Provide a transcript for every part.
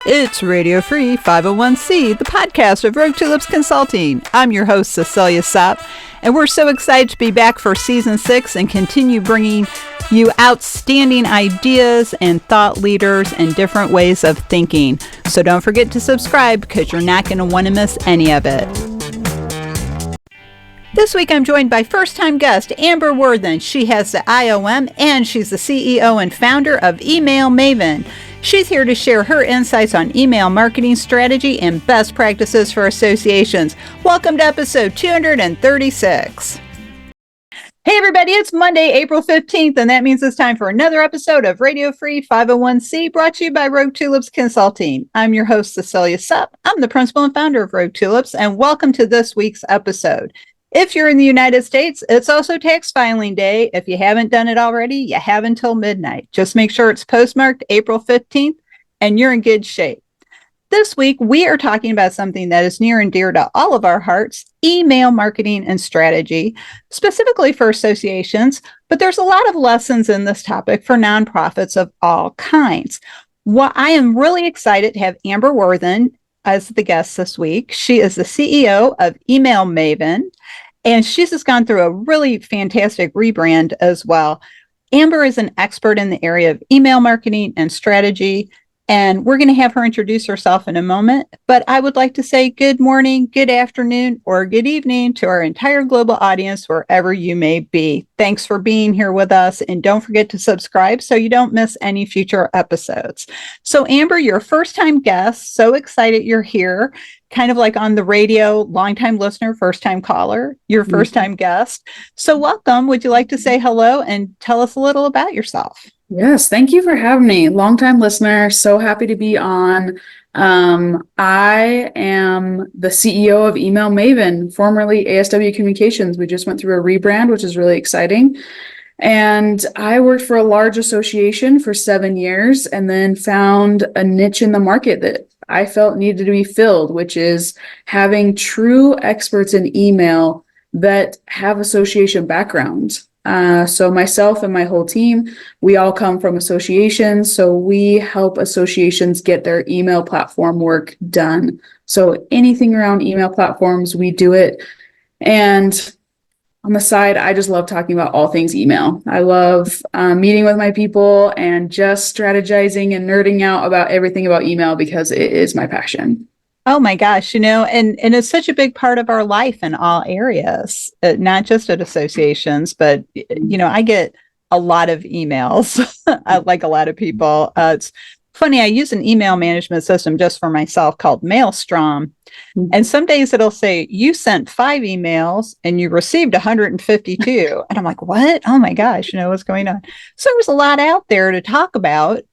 It's Radio Free 501c, the podcast of Rogue Tulips Consulting. I'm your host, Cecilia Sapp, and we're so excited to be back for Season 6 and continue bringing you outstanding ideas and thought leaders and different ways of thinking. So don't forget to subscribe because you're not going to want to miss any of it. This week I'm joined by first-time guest Amber Worthen. She has the IOM and she's the CEO and founder of Email Maven. She's here to share her insights on email marketing strategy and best practices for associations. Welcome to episode 236. Hey everybody, it's Monday, April 15th, and that means it's time for another episode of Radio Free 501c, brought to you by Rogue Tulips Consulting. I'm your host, Cecilia Supp. I'm the principal and founder of Rogue Tulips, and welcome to this week's episode. If you're in the United States, it's also tax filing day. If you haven't done it already, you have until midnight. Just make sure it's postmarked April 15th and you're in good shape. This week, we are talking about something that is near and dear to all of our hearts, email marketing and strategy, specifically for associations, but there's a lot of lessons in this topic for nonprofits of all kinds. Well, I am really excited to have Amber Worthen as the guest this week. She is the CEO of Email Maven, and she's just gone through a really fantastic rebrand as well. Amber is an expert in the area of email marketing and strategy, and we're going to have her introduce herself in a moment. But I would like to say good morning, good afternoon, or good evening to our entire global audience, wherever you may be. Thanks for being here with us, and don't forget to subscribe so you don't miss any future episodes. So Amber, you're a first-time guest. So excited you're here. Kind of like on the radio, longtime listener, first-time caller, your first-time guest. So welcome. Would you like to say hello and tell us a little about yourself? Yes, thank you for having me. Longtime listener, so happy to be on. I am the CEO of Email Maven, formerly ASW Communications. We just went through a rebrand, which is really exciting. And I worked for a large association for 7 years and then found a niche in the market that I felt needed to be filled, which is having true experts in email that have association backgrounds. So myself and my whole team, we all come from associations. So we help associations get their email platform work done. So anything around email platforms, we do it. And on the side, I just love talking about all things email. I love meeting with my people and just strategizing and nerding out about everything about email because it is my passion. Oh my gosh, and it's such a big part of our life in all areas, not just at associations, but, I get a lot of emails, like a lot of people. It's funny, I use an email management system just for myself called Maelstrom. Mm-hmm. And some days it'll say, you sent 5 emails and you received 152. And I'm like, what? Oh my gosh, what's going on? So there's a lot out there to talk about.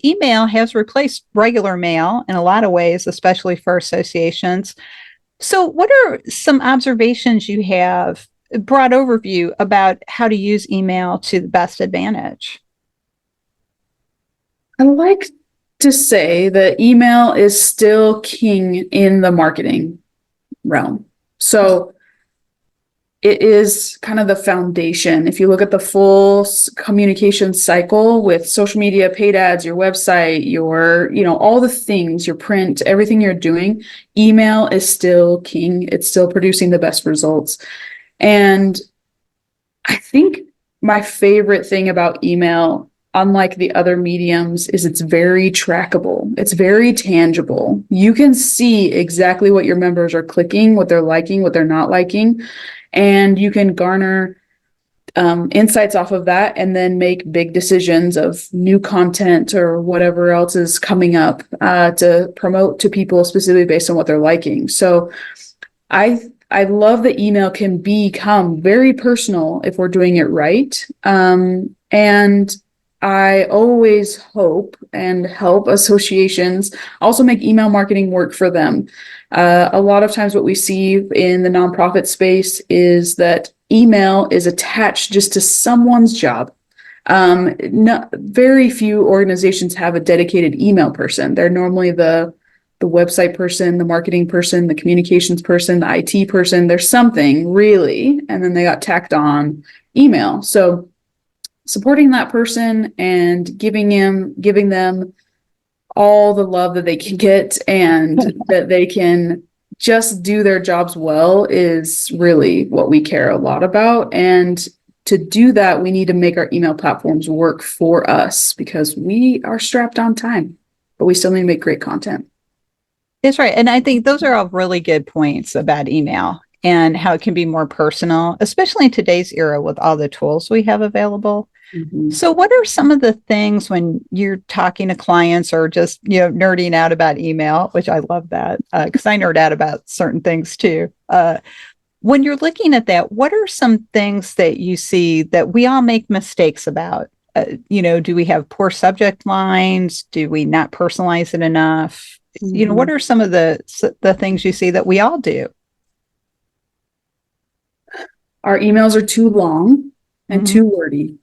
Email has replaced regular mail in a lot of ways, especially for associations. So what are some observations you have, broad overview about how to use email to the best advantage? I like to say that email is still king in the marketing realm. So it is kind of the foundation. If you look at the full communication cycle with social media, paid ads, your website, your, all the things, your print, everything you're doing, email is still king. It's still producing the best results. And I think my favorite thing about email, unlike the other mediums, is it's very trackable. It's very tangible. You can see exactly what your members are clicking, what they're liking, what they're not liking, and you can garner insights off of that and then make big decisions of new content or whatever else is coming up to promote to people specifically based on what they're liking. So I love that email can become very personal if we're doing it right. And I always hope and help associations also make email marketing work for them. A lot of times what we see in the nonprofit space is that email is attached just to someone's job. Very few organizations have a dedicated email person. They're normally the website person, the marketing person, the communications person, the IT person. There's something really, and then they got tacked on email. So supporting that person and giving them all the love that they can get and that they can just do their jobs well is really what we care a lot about. And to do that, we need to make our email platforms work for us because we are strapped on time, but we still need to make great content. That's right. And I think those are all really good points about email and how it can be more personal, especially in today's era with all the tools we have available. Mm-hmm. So what are some of the things when you're talking to clients or just, nerding out about email, which I love that because I nerd out about certain things too. When you're looking at that, what are some things that you see that we all make mistakes about? Do we have poor subject lines? Do we not personalize it enough? Mm-hmm. What are some of the things you see that we all do? Our emails are too long and Mm-hmm. too wordy.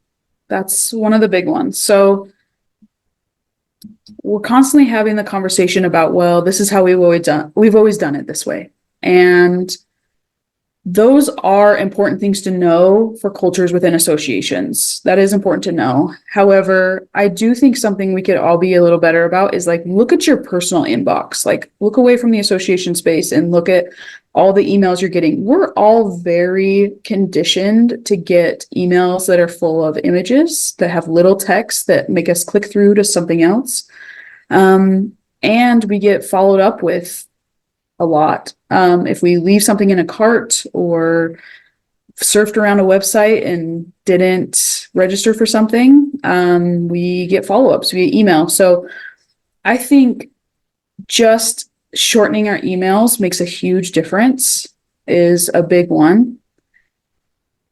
That's one of the big ones. So we're constantly having the conversation about, well, this is how we've always done it this way. And those are important things to know for cultures within associations. That is important to know. However, I do think something we could all be a little better about is like, look at your personal inbox, like look away from the association space and look at all the emails you're getting. We're all very conditioned to get emails that are full of images that have little text that make us click through to something else. And we get followed up with a lot. If we leave something in a cart or surfed around a website and didn't register for something, we get follow-ups via email. So I think just shortening our emails makes a huge difference, is a big one.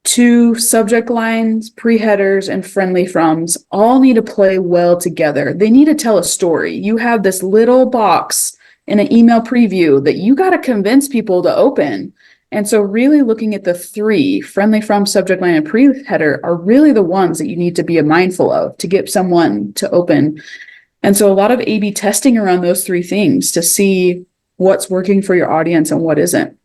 2, subject lines, pre-headers, and friendly froms all need to play well together. They need to tell a story. You have this little box in an email preview that you got to convince people to open. And so really looking at the 3, friendly from, subject line, and pre-header are really the ones that you need to be mindful of to get someone to open. And so a lot of A/B testing around those 3 things to see what's working for your audience and what isn't.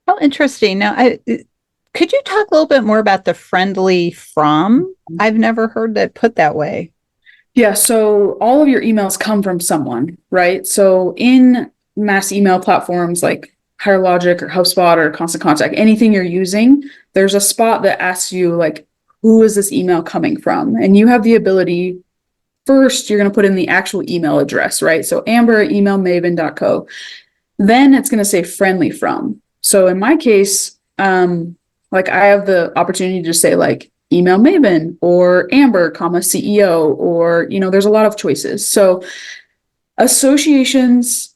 How interesting. Now, could you talk a little bit more about the friendly from? I've never heard that put that way. Yeah, so all of your emails come from someone, right? So in mass email platforms like HireLogic or HubSpot or Constant Contact, anything you're using, there's a spot that asks you like, who is this email coming from? And you have the ability, first, you're going to put in the actual email address, right? So amber@emailmaven.co. Then it's going to say friendly from. So in my case, like I have the opportunity to just say like email Maven or Amber, CEO, or, there's a lot of choices. So associations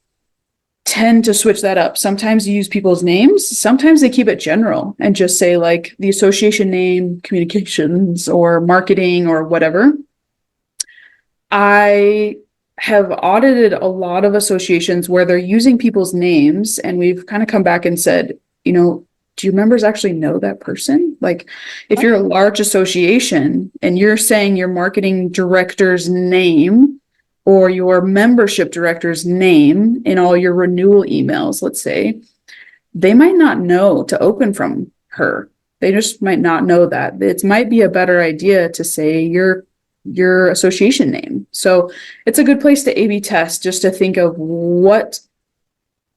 tend to switch that up. Sometimes you use people's names. Sometimes they keep it general and just say like the association name, communications, or marketing, or whatever. I have audited a lot of associations where they're using people's names, and we've kind of come back and said, do your members actually know that person? Like if you're a large association and you're saying your marketing director's name or your membership director's name in all your renewal emails, let's say, they might not know to open from her. They just might not know that. It might be a better idea to say your association name. So it's a good place to A/B test, just to think of what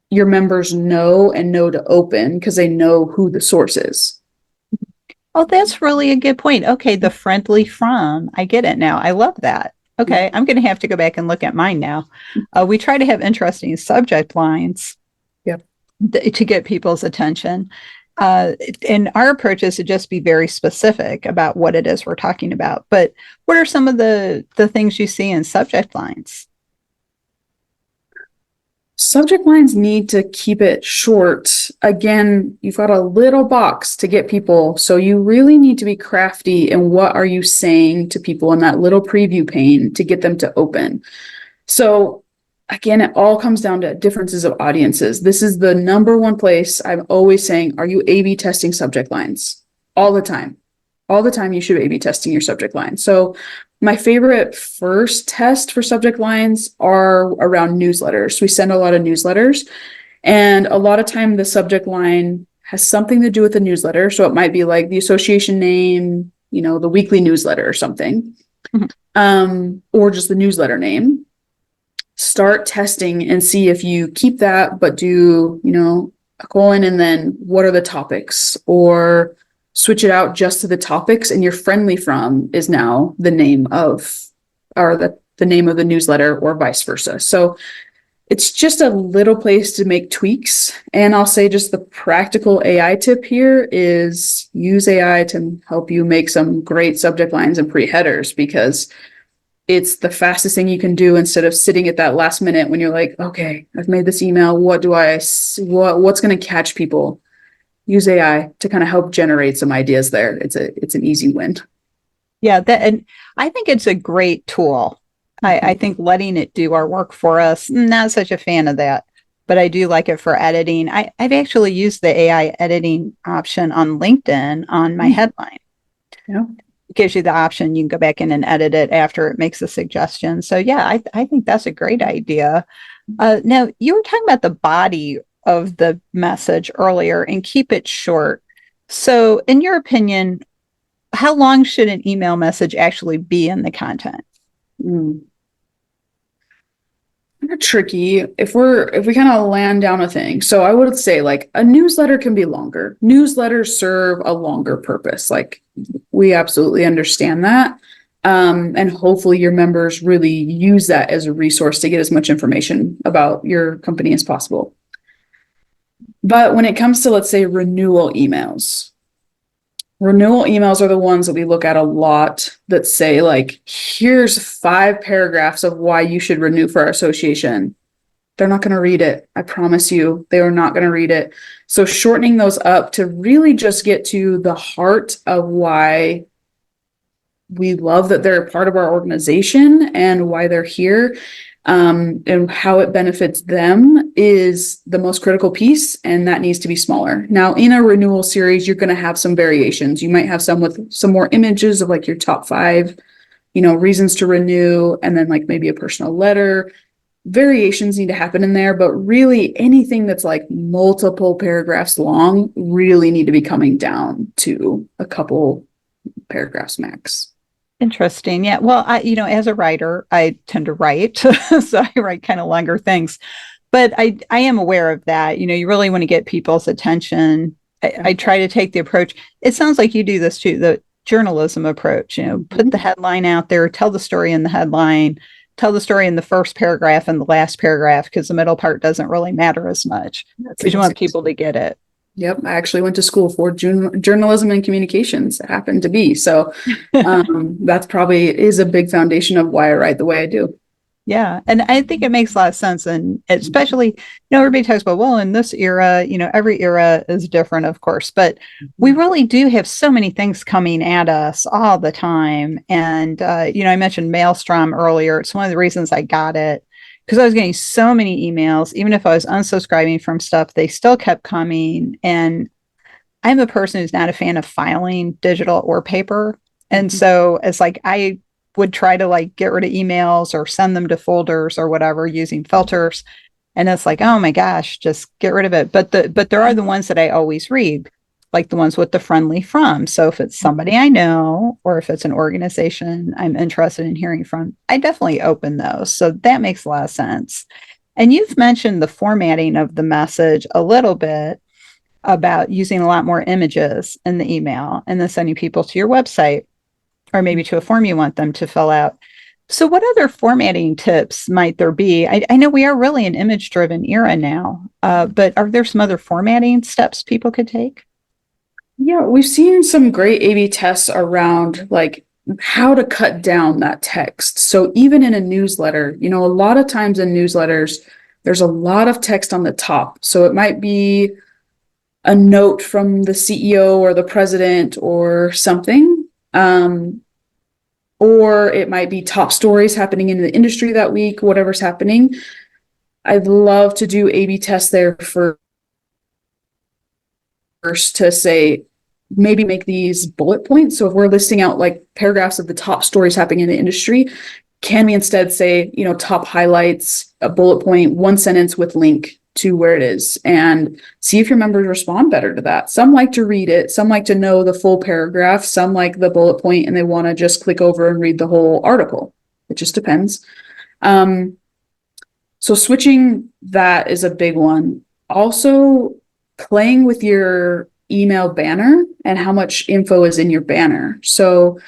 your members know and know to open because they know who the source is. Oh, that's really a good point. Okay, the friendly from. I get it now. I love that. Okay, I'm going to have to go back and look at mine now. We try to have interesting subject lines to get people's attention. And our approach is to just be very specific about what it is we're talking about. But what are some of the things you see in subject lines? Subject lines need to keep it short. Again, you've got a little box to get people. So you really need to be crafty in what are you saying to people in that little preview pane to get them to open. So again, it all comes down to differences of audiences. This is the number one place I'm always saying, are you A/B testing subject lines? All the time. All the time you should A/B testing your subject line. So my favorite first test for subject lines are around newsletters. We send a lot of newsletters, and a lot of time the subject line has something to do with the newsletter. So it might be like the association name, the weekly newsletter or something. or just the newsletter name. Start testing and see if you keep that, but do, a colon and then what are the topics, or switch it out just to the topics, and your friendly from is now the name of, or the name of the newsletter, or vice versa. So it's just a little place to make tweaks. And I'll say just the practical AI tip here is use AI to help you make some great subject lines and pre-headers, because it's the fastest thing you can do instead of sitting at that last minute when you're like, okay, I've made this email. What's going to catch people? Use AI to kind of help generate some ideas there. It's an easy win. Yeah, and I think it's a great tool. I think letting it do our work for us, not such a fan of that, but I do like it for editing. I've actually used the AI editing option on LinkedIn on my headline. Yeah. It gives you the option. You can go back in and edit it after it makes a suggestion. So yeah, I think that's a great idea. Now, you were talking about the body of the message earlier and keep it short. So in your opinion, how long should an email message actually be in the content? Tricky if we kind of land down a thing. So I would say like a newsletter can be longer. Newsletters serve a longer purpose. Like we absolutely understand that. And hopefully your members really use that as a resource to get as much information about your company as possible. But when it comes to, let's say, renewal emails are the ones that we look at a lot that say, like, here's 5 paragraphs of why you should renew for our association. They're not going to read it. I promise you, they are not going to read it. So shortening those up to really just get to the heart of why we love that they're a part of our organization and why they're here, and how it benefits them is the most critical piece, and that needs to be smaller. Now, in a renewal series, you're going to have some variations. You might have some with some more images of like your top 5, reasons to renew, and then like maybe a personal letter. Variations need to happen in there, but really anything that's like multiple paragraphs long really need to be coming down to a couple paragraphs max. Interesting. Yeah. Well, as a writer, I tend to write, so I write kind of longer things, but I am aware of that. You really want to get people's attention. I try to take the approach. It sounds like you do this too, the journalism approach, put the headline out there, tell the story in the headline, tell the story in the first paragraph and the last paragraph, because the middle part doesn't really matter as much because you want people to get it. Yep. I actually went to school for journalism and communications. It happened to be. So that's probably is a big foundation of why I write the way I do. Yeah. And I think it makes a lot of sense. And especially, everybody talks about, well, in this era, every era is different, of course, but we really do have so many things coming at us all the time. And, I mentioned Maelstrom earlier. It's one of the reasons I got it, because I was getting so many emails. Even if I was unsubscribing from stuff, they still kept coming. And I'm a person who's not a fan of filing digital or paper. And so it's like I would try to like get rid of emails or send them to folders or whatever using filters. And it's like, oh my gosh, just get rid of it. But there are the ones that I always read, like the ones with the friendly from. So if it's somebody I know, or if it's an organization I'm interested in hearing from, I definitely open those. So that makes a lot of sense. And you've mentioned the formatting of the message a little bit about using a lot more images in the email and then sending people to your website or maybe to a form you want them to fill out. So what other formatting tips might there be? I know we are really an image-driven era now, but are there some other formatting steps people could take? Yeah, we've seen some great A/B tests around like how to cut down that text. So even in a newsletter, a lot of times in newsletters, there's a lot of text on the top. So it might be a note from the CEO or the president or something. Or it might be top stories happening in the industry that week, whatever's happening. I'd love to do A/B tests there first to say, maybe make these bullet points. So if we're listing out like paragraphs of the top stories happening in the industry, can we instead say, top highlights, a bullet point, one sentence with link to where it is and see if your members respond better to that. Some like to read it. Some like to know the full paragraph. Some like the bullet point and they want to just click over and read the whole article. It just depends. So switching, that is a big one. Also, playing with your email banner and how much info is in your banner. So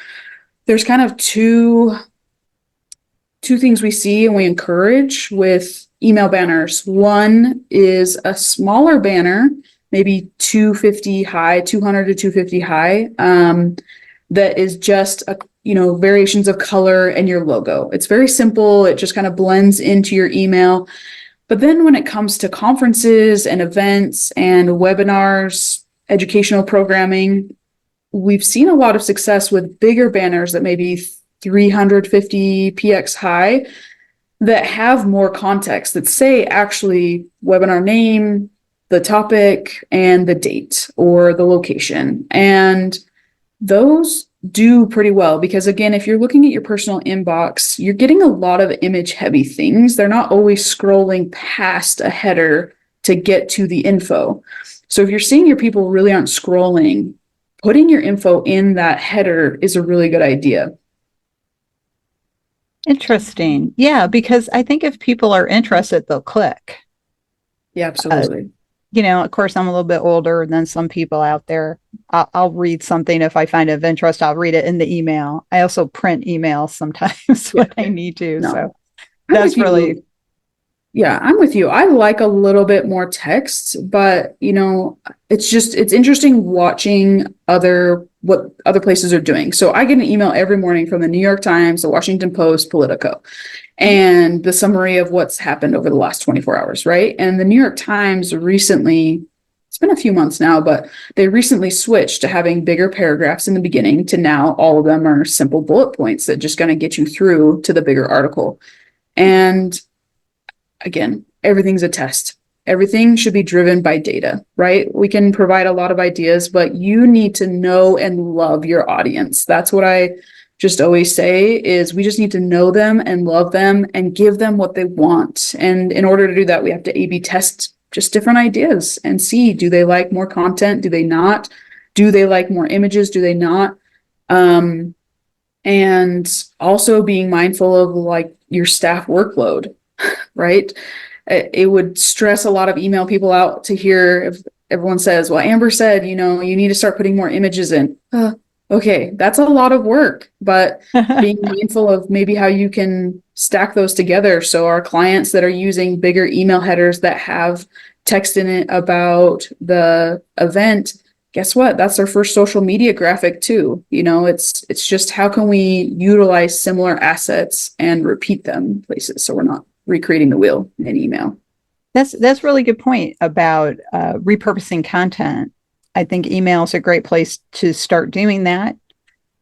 there's kind of two things we see and we encourage with email banners. One is a smaller banner, maybe 250 high, 200 to 250 high, that is just variations of color and your logo. It's very simple. It just kind of blends into your email. But then when it comes to conferences and events and webinars, educational programming, we've seen a lot of success with bigger banners that may be 350 px high that have more context, that say actually webinar name, the topic, and the date or the location. And those do pretty well because, again, if you're looking at your personal inbox, you're getting a lot of image heavy things. They're not always scrolling past a header to get to the info. So if you're seeing your people really aren't scrolling, putting your info in that header is a really good idea. Interesting. Yeah, because I think if people are interested, they'll click. Yeah, absolutely. Of course, I'm a little bit older than some people out there. I'll read something if I find it of interest. I'll read it in the email. I also print emails sometimes when I need to. No. So that's really... Yeah, I'm with you. I like a little bit more text, but it's interesting watching what other places are doing. So I get an email every morning from the New York Times, the Washington Post, Politico, and the summary of what's happened over the last 24 hours, right? And the New York Times recently, it's been a few months now, but they recently switched to having bigger paragraphs in the beginning to now all of them are simple bullet points that just going to get you through to the bigger article. And again, everything's a test. Everything should be driven by data, right? We can provide a lot of ideas, but you need to know and love your audience. That's what I just always say is we just need to know them and love them and give them what they want. And in order to do that, we have to A/B test just different ideas and see, do they like more content? Do they not? Do they like more images? Do they not? And also being mindful of like your staff workload. Right? It would stress a lot of email people out to hear if everyone says, well, Amber said, you need to start putting more images in. Okay, that's a lot of work, but being mindful of maybe how you can stack those together. So our clients that are using bigger email headers that have text in it about the event, guess what? That's their first social media graphic too. It's just how can we utilize similar assets and repeat them places so we're not recreating the wheel in email. That's a really good point about repurposing content. I think email is a great place to start doing that.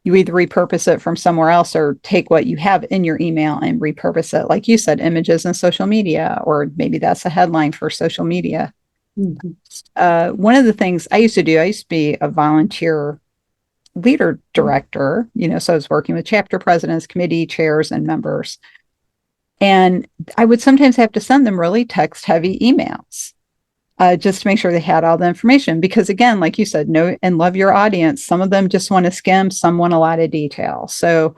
You either repurpose it from somewhere else or take what you have in your email and repurpose it. Like you said, images and social media, or maybe that's a headline for social media. Mm-hmm. One of the things I used to be a volunteer leader director, so I was working with chapter presidents, committee chairs, and members. And I would sometimes have to send them really text-heavy emails just to make sure they had all the information. Because again, like you said, know and love your audience. Some of them just want to skim, some want a lot of detail. So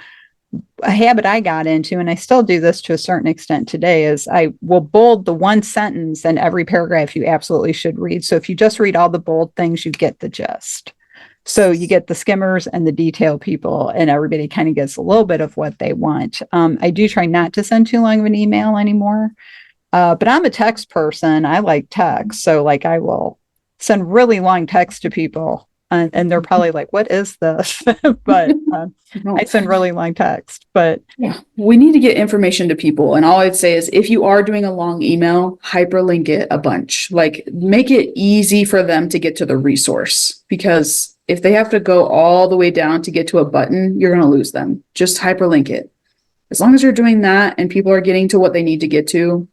a habit I got into, and I still do this to a certain extent today, is I will bold the one sentence in every paragraph you absolutely should read. So if you just read all the bold things, you get the gist. So you get the skimmers and the detail people, and everybody kind of gets a little bit of what they want. I do try not to send too long of an email anymore, but I'm a text person. I like text. So like I will send really long text to people, and they're probably like, what is this? But I send really long text. But yeah, we need to get information to people. And all I'd say is if you are doing a long email, hyperlink it a bunch. Like make it easy for them to get to the resource, because if they have to go all the way down to get to a button, you're going to lose them. Just hyperlink it. As long as you're doing that and people are getting to what they need to get to,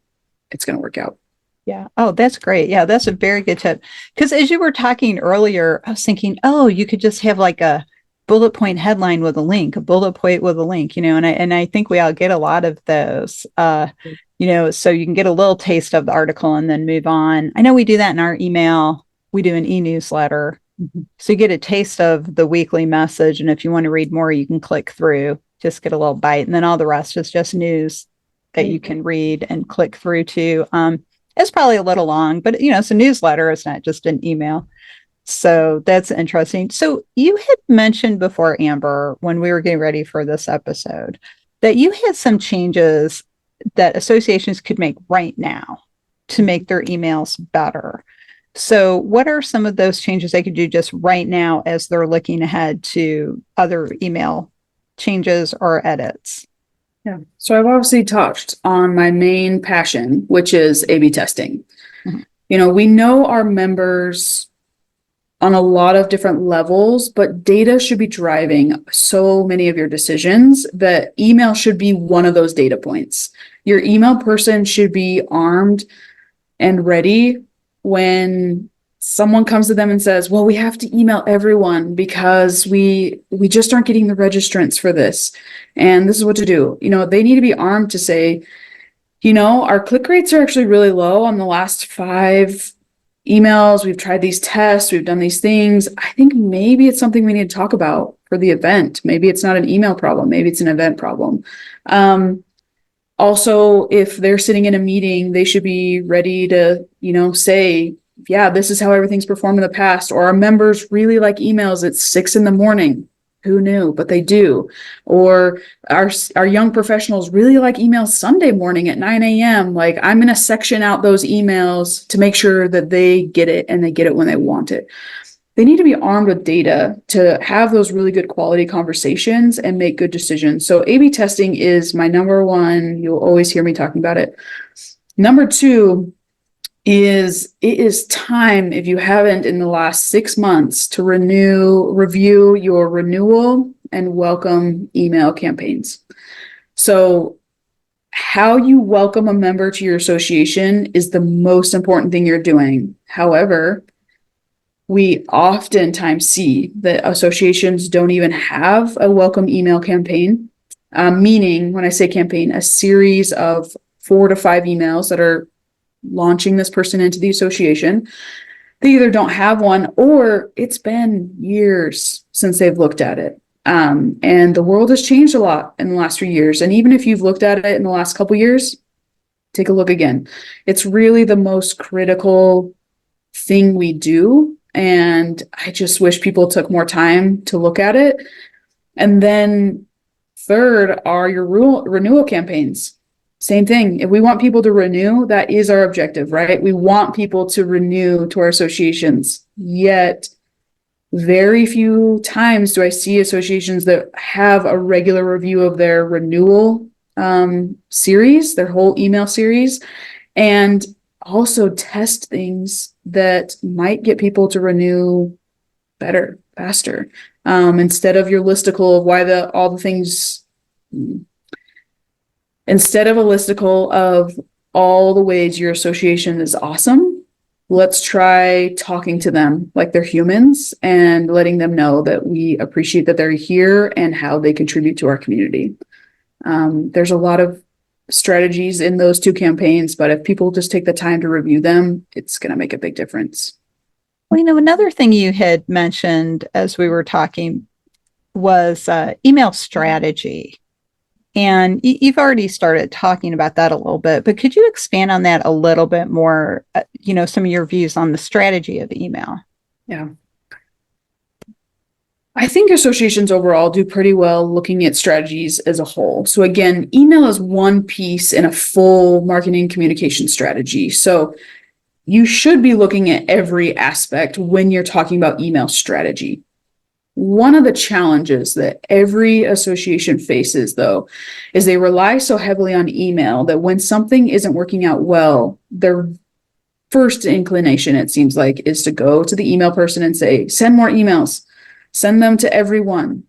it's going to work out. Yeah. Oh, that's great. Yeah, that's a very good tip. Because as you were talking earlier, I was thinking, you could just have like a bullet point headline with a link, a bullet point with a link, and I think we all get a lot of those. So you can get a little taste of the article and then move on. I know we do that in our email. We do an e-newsletter. Mm-hmm. So you get a taste of the weekly message. And if you want to read more, you can click through, just get a little bite. And then all the rest is just news that you can read and click through to. It's probably a little long, but it's a newsletter. It's not just an email. So that's interesting. So you had mentioned before, Amber, when we were getting ready for this episode, that you had some changes that associations could make right now to make their emails better. So what are some of those changes they could do just right now as they're looking ahead to other email changes or edits? Yeah. So I've obviously touched on my main passion, which is A/B testing. Mm-hmm. We know our members on a lot of different levels, but data should be driving so many of your decisions that email should be one of those data points. Your email person should be armed and ready when someone comes to them and says, well, we have to email everyone because we just aren't getting the registrants for this. And this is what to do. They need to be armed to say, our click rates are actually really low on the last 5 emails. We've tried these tests. We've done these things. I think maybe it's something we need to talk about for the event. Maybe it's not an email problem. Maybe it's an event problem. Also, if they're sitting in a meeting, they should be ready to, say, yeah, this is how everything's performed in the past. Or our members really like emails at 6 a.m. Who knew? But they do. Or our young professionals really like emails Sunday morning at 9 a.m. Like, I'm going to section out those emails to make sure that they get it and they get it when they want it. They need to be armed with data to have those really good quality conversations and make good decisions. So A/B testing is my number one. You'll always hear me talking about it. Number 2 is it is time, if you haven't in the last 6 months, to review your renewal and welcome email campaigns. So how you welcome a member to your association is the most important thing you're doing. However, we oftentimes see that associations don't even have a welcome email campaign, meaning when I say campaign, a series of 4 to 5 emails that are launching this person into the association. They either don't have one or it's been years since they've looked at it. And the world has changed a lot in the last few years. And even if you've looked at it in the last couple of years, take a look again. It's really the most critical thing we do. And I just wish people took more time to look at it. And then 3rd are your renewal campaigns. Same thing. If we want people to renew, that is our objective, right? We want people to renew to our associations. Yet, very few times do I see associations that have a regular review of their renewal series, their whole email series, and also test things that might get people to renew better, faster. Instead of your listicle of instead of a listicle of all the ways your association is awesome, let's try talking to them like they're humans and letting them know that we appreciate that they're here and how they contribute to our community. There's a lot of strategies in those 2 campaigns, but if people just take the time to review them, it's going to make a big difference. Well, another thing you had mentioned as we were talking was email strategy. And you've already started talking about that a little bit, but could you expand on that a little bit more, some of your views on the strategy of email? Yeah. I think associations overall do pretty well looking at strategies as a whole. So again, email is one piece in a full marketing communication strategy. So you should be looking at every aspect when you're talking about email strategy. One of the challenges that every association faces, though, is they rely so heavily on email that when something isn't working out well, their first inclination, it seems like, is to go to the email person and say, send more emails. Send them to everyone.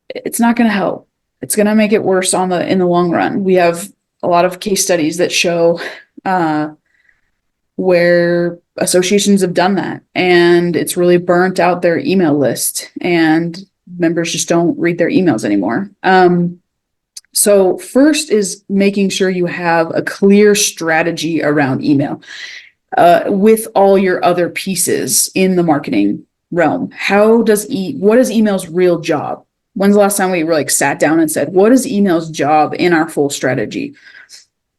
It's not going to help. It's going to make it worse in the long run. We have a lot of case studies that show where associations have done that, and it's really burnt out their email list. And members just don't read their emails anymore. So first is making sure you have a clear strategy around email with all your other pieces in the marketing realm. What is email's real job? When's the last time we were like sat down and said, what is email's job in our full strategy?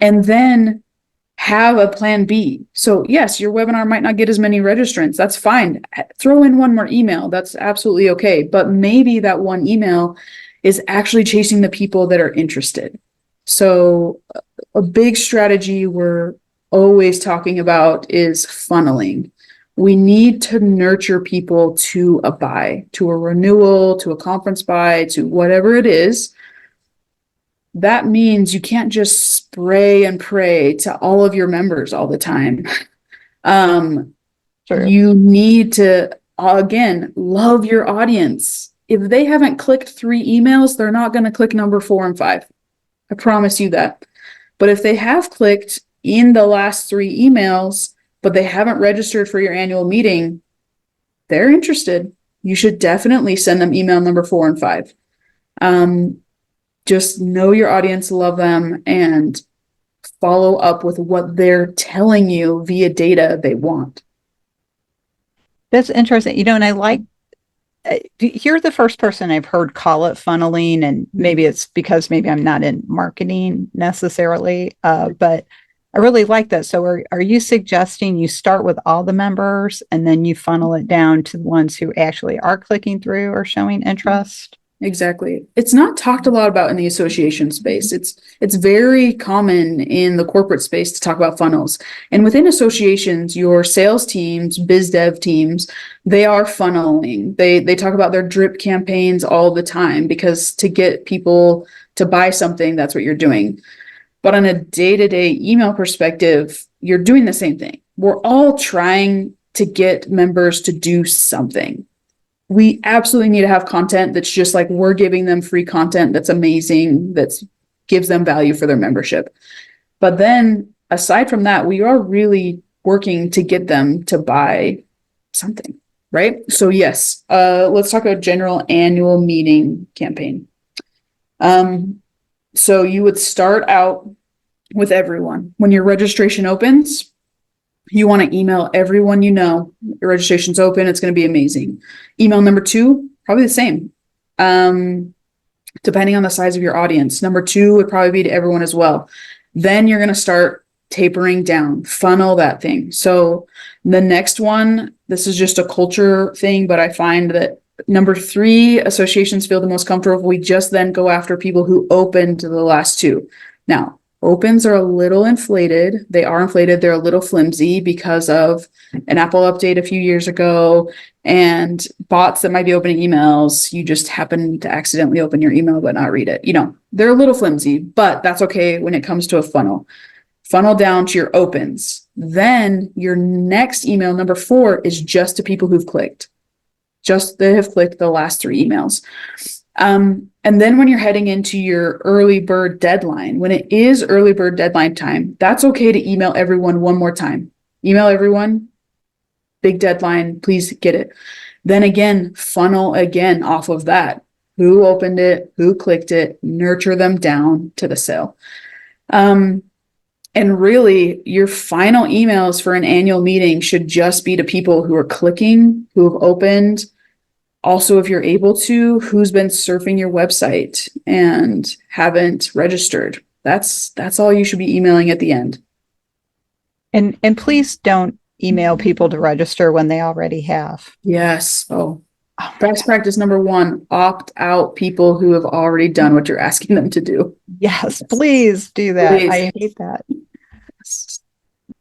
And then have a plan B. So yes, your webinar might not get as many registrants. That's fine. Throw in one more email. That's absolutely okay. But maybe that one email is actually chasing the people that are interested. So a big strategy we're always talking about is funneling. We need to nurture people to a buy, to a renewal, to a conference buy, to whatever it is. That means you can't just spray and pray to all of your members all the time. You need to, again, love your audience. If they haven't clicked 3 emails, they're not going to click number 4 and 5. I promise you that. But if they have clicked in the last 3 emails, but they haven't registered for your annual meeting, they're interested. You should definitely send them email number 4 and 5. Just know your audience, love them, and follow up with what they're telling you via data they want. That's interesting. And I like, you're the first person I've heard call it funneling, and maybe it's because maybe I'm not in marketing necessarily, but I really like that. So are you suggesting you start with all the members and then you funnel it down to the ones who actually are clicking through or showing interest? Exactly. It's not talked a lot about in the association space. It's very common in the corporate space to talk about funnels. And within associations, your sales teams, biz dev teams, they are funneling. They talk about their drip campaigns all the time, because to get people to buy something, that's what you're doing. But on a day-to-day email perspective, you're doing the same thing. We're all trying to get members to do something. We absolutely need to have content that's just like we're giving them free content that's amazing, that gives them value for their membership. But then aside from that, we are really working to get them to buy something, right? So yes, let's talk about general annual meeting campaign. So you would start out with everyone. When your registration opens, you want to email everyone you know. Your registration's open. It's going to be amazing. Email number 2, probably the same, depending on the size of your audience. Number 2 would probably be to everyone as well. Then you're going to start tapering down, funnel that thing. So the next one, this is just a culture thing, but I find that number 3, associations feel the most comfortable. We just then go after people who opened the last 2. Now, opens are a little inflated. They are inflated. They're a little flimsy because of an Apple update a few years ago and bots that might be opening emails. You just happen to accidentally open your email but not read it. They're a little flimsy, but that's okay when it comes to a funnel. Funnel down to your opens. Then your next email, number 4, is just to people who've clicked. Just they have clicked the last 3 emails. And then when you're heading into your early bird deadline, when it is early bird deadline time, that's okay to email everyone one more time. Email everyone, big deadline, please get it. Then again, funnel again off of that. Who opened it, who clicked it, nurture them down to the sale. And really, your final emails for an annual meeting should just be to people who are clicking, who have opened. Also, if you're able to, who's been surfing your website and haven't registered. That's all you should be emailing at the end. And please don't email people to register when they already have. Yes. Best practice number 1, opt out people who have already done what you're asking them to do. Yes, please do that. Please. I hate that.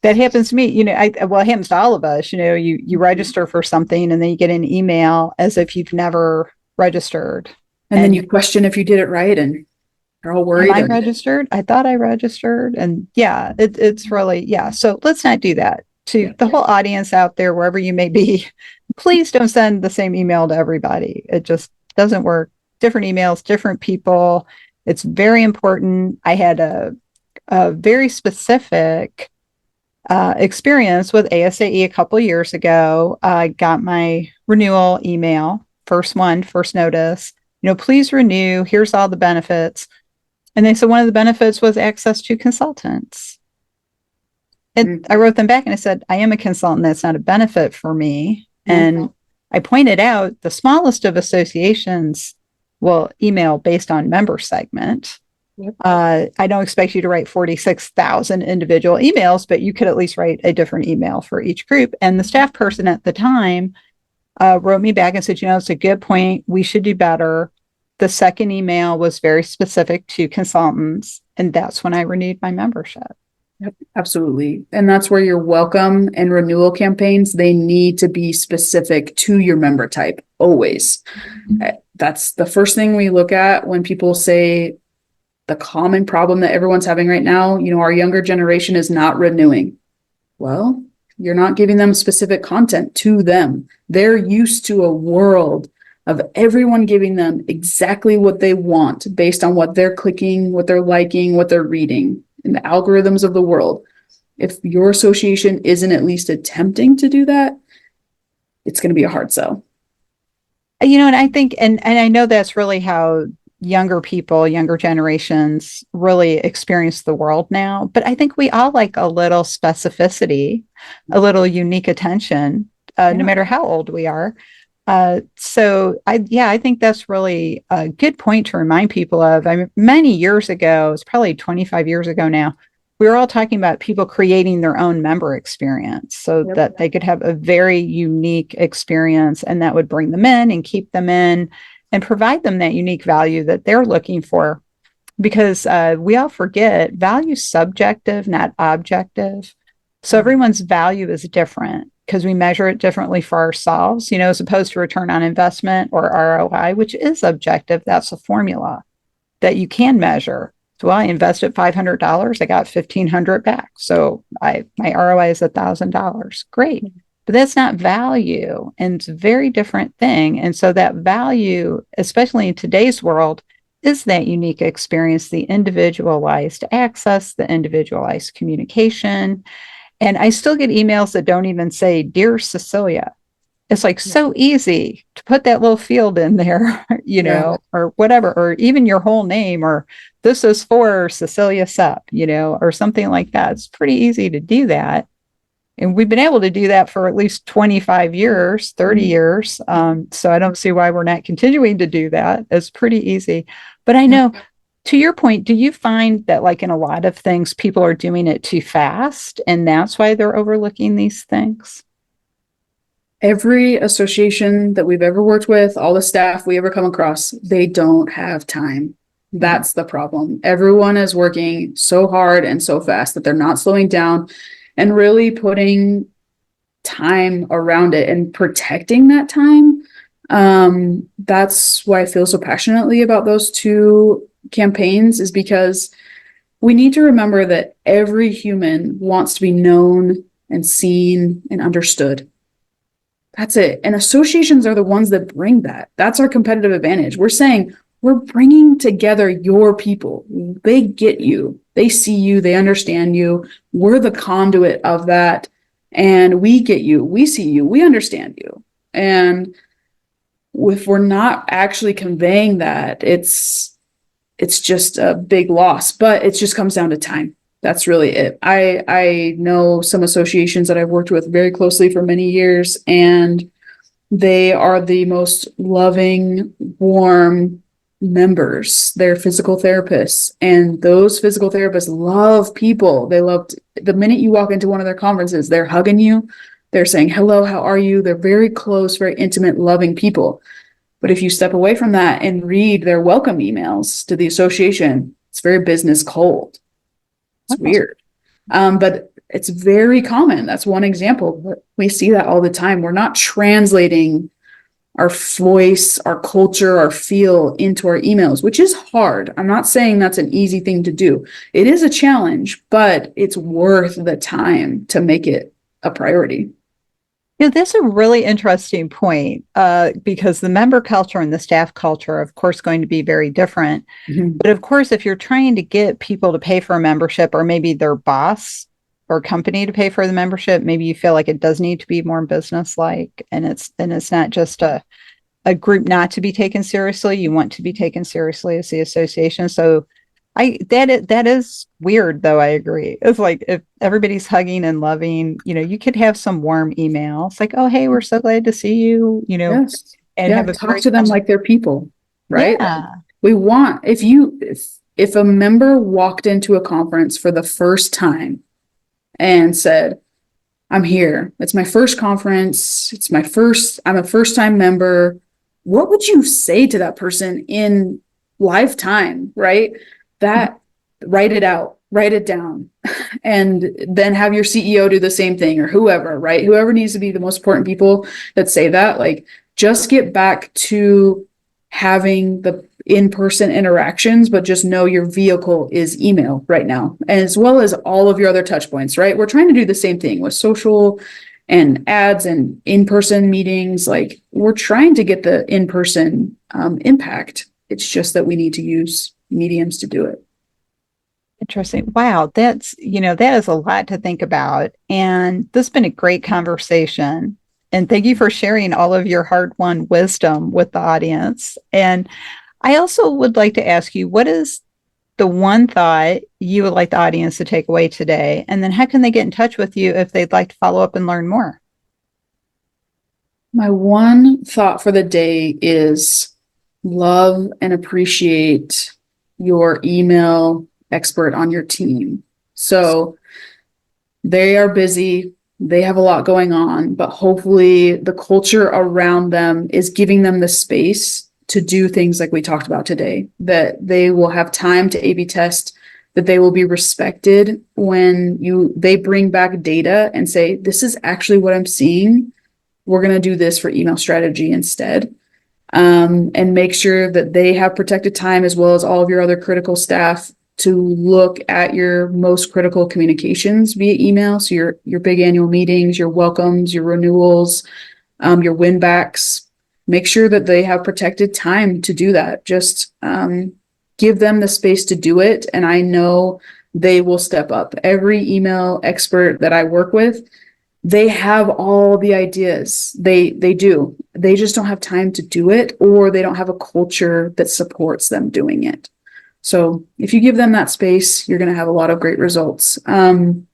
That happens to me. It happens to all of us. You register for something and then you get an email as if you've never registered. And then you question if you did it right and you're all worried. Am I registered? I thought I registered. And yeah, it's really, yeah. So let's not do that. To the whole audience out there, wherever you may be, please don't send the same email to everybody. It just doesn't work. Different emails, different people. It's very important. I had a very specific experience with ASAE a couple of years ago. I got my renewal email first one, first notice, please renew. Here's all the benefits. And they said one of the benefits was access to consultants. And I wrote them back and I said, I am a consultant. That's not a benefit for me. And I pointed out the smallest of associations will email based on member segment. I don't expect you to write 46,000 individual emails, but you could at least write a different email for each group. And the staff person at the time wrote me back and said, it's a good point. We should do better. The second email was very specific to consultants. And that's when I renewed my membership. Yep, absolutely. And that's where your welcome and renewal campaigns, they need to be specific to your member type, always. That's the first thing we look at when people say the common problem that everyone's having right now, our younger generation is not renewing. Well, you're not giving them specific content to them. They're used to a world of everyone giving them exactly what they want based on what they're clicking, what they're liking, what they're reading. In the algorithms of the world. If your association isn't at least attempting to do that, it's going to be a hard sell. And I think, and I know that's really how younger people, younger generations really experience the world now. But I think we all like a little specificity, a little unique attention, no matter how old we are. So I think that's really a good point to remind people of. I mean, many years ago, it's probably 25 years ago now, we were all talking about people creating their own member experience so that they could have a very unique experience, and that would bring them in and keep them in and provide them that unique value that they're looking for. Because we all forget value is subjective, not objective. So everyone's value is different, because we measure it differently for ourselves, as opposed to return on investment or ROI, which is objective. That's a formula that you can measure. So I invested $500, I got $1,500 back. So my ROI is $1,000. Great. But that's not value, and it's a very different thing. And so that value, especially in today's world, is that unique experience, the individualized access, the individualized communication. And I still get emails that don't even say, Dear Cecilia. It's like so easy to put that little field in there, or whatever, or even your whole name, or this is for Cecilia Sepp, or something like that. It's pretty easy to do that. And we've been able to do that for at least 25 years, 30 years. So I don't see why we're not continuing to do that. It's pretty easy. But I know, to your point, do you find that, like in a lot of things, people are doing it too fast, and that's why they're overlooking these things? Every association that we've ever worked with, all the staff we ever come across, they don't have time. That's the problem. Everyone is working so hard and so fast that they're not slowing down and really putting time around it and protecting that time. That's why I feel so passionately about those two campaigns, is because we need to remember that every human wants to be known and seen and understood. That's it. And associations are the ones that bring that. That's our competitive advantage. We're saying we're bringing together your people. They get you. They see you. They understand you. We're the conduit of that. And we get you. We see you. We understand you. And if we're not actually conveying that, it's just a big loss. But it just comes down to time. That's really it. I know some associations that I've worked with very closely for many years, and they are the most loving, warm members. They're physical therapists, and those physical therapists love people. They loved the minute you walk into one of their conferences, they're hugging you. They're saying, hello, how are you? They're very close, very intimate, loving people. But if you step away from that and read their welcome emails to the association, it's very business cold. It's weird. But it's very common. That's one example. We see that all the time. We're not translating our voice, our culture, our feel into our emails, which is hard. I'm not saying that's an easy thing to do. It is a challenge, but it's worth the time to make it a priority. That's a really interesting point, because the member culture and the staff culture are, of course, going to be very different. Mm-hmm. But of course, if you're trying to get people to pay for a membership, or maybe their boss or company to pay for the membership, maybe you feel like it does need to be more business-like, and it's not just a a group not to be taken seriously. You want to be taken seriously as the association. So that is weird, though. I agree. It's like if everybody's hugging and loving, you could have some warm emails like, "Oh, hey, we're so glad to see you," Yes. and Yeah. have a Talk very to them like they're people, right? yeah. We want, if a member walked into a conference for the first time and said, I'm here, it's my first conference, I'm a first time member, what would you say to that person in lifetime, right? That, write it out, write it down, and then have your CEO do the same thing, or whoever, right? Whoever needs to be the most important people that say that, like, just get back to having the in-person interactions, but just know your vehicle is email right now, as well as all of your other touch points, right? We're trying to do the same thing with social and ads and in-person meetings. Like, we're trying to get the in-person impact. It's just that we need to use mediums to do it. Interesting. Wow, that is a lot to think about. And this has been a great conversation. And thank you for sharing all of your hard-won wisdom with the audience. And I also would like to ask you, what is the one thought you would like the audience to take away today? And then how can they get in touch with you if they'd like to follow up and learn more? My one thought for the day is love and appreciate your email expert on your team. So they are busy, they have a lot going on, but hopefully the culture around them is giving them the space to do things like we talked about today, that they will have time to A/B test, that they will be respected when they bring back data and say, this is actually what I'm seeing. We're going to do this for email strategy instead. And make sure that they have protected time, as well as all of your other critical staff, to look at your most critical communications via email. So your big annual meetings, your welcomes, your renewals, your win backs. Make sure that they have protected time to do that. Just give them the space to do it. And I know they will step up. Every email expert that I work with, they have all the ideas. They do. They just don't have time to do it, or they don't have a culture that supports them doing it. So if you give them that space, you're going to have a lot of great results. And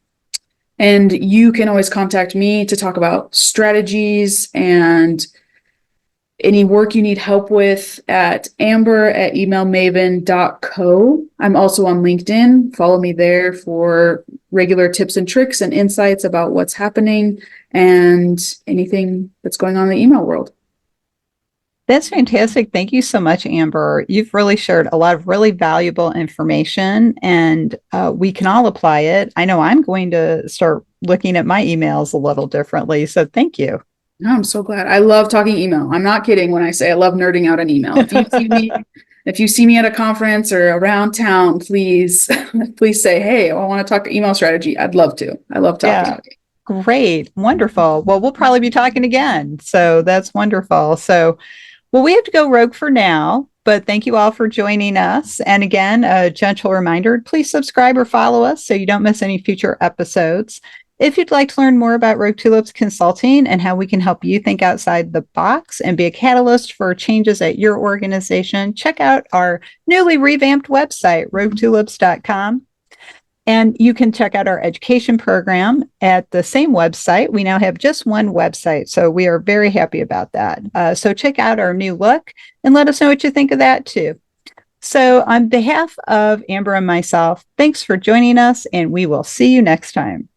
you can always contact me to talk about strategies and any work you need help with at amber@emailmaven.co. I'm also on LinkedIn. Follow me there for regular tips and tricks and insights about what's happening and anything that's going on in the email world. That's fantastic. Thank you so much, Amber. You've really shared a lot of really valuable information, and we can all apply it. I know I'm going to start looking at my emails a little differently. So thank you. No, I'm so glad. I love talking email. I'm not kidding when I say I love nerding out on email. If you see me at a conference or around town, please say, hey, I want to talk email strategy. I'd love to. I love talking. Yeah. Great. Wonderful. Well, we'll probably be talking again. So that's wonderful. So, well, we have to go rogue for now, but thank you all for joining us. And again, a gentle reminder, please subscribe or follow us so you don't miss any future episodes. If you'd like to learn more about Rogue Tulips Consulting and how we can help you think outside the box and be a catalyst for changes at your organization, check out our newly revamped website, roguetulips.com. And you can check out our education program at the same website. We now have just one website, so we are very happy about that. So check out our new look and let us know what you think of that too. So on behalf of Amber and myself, thanks for joining us, and we will see you next time.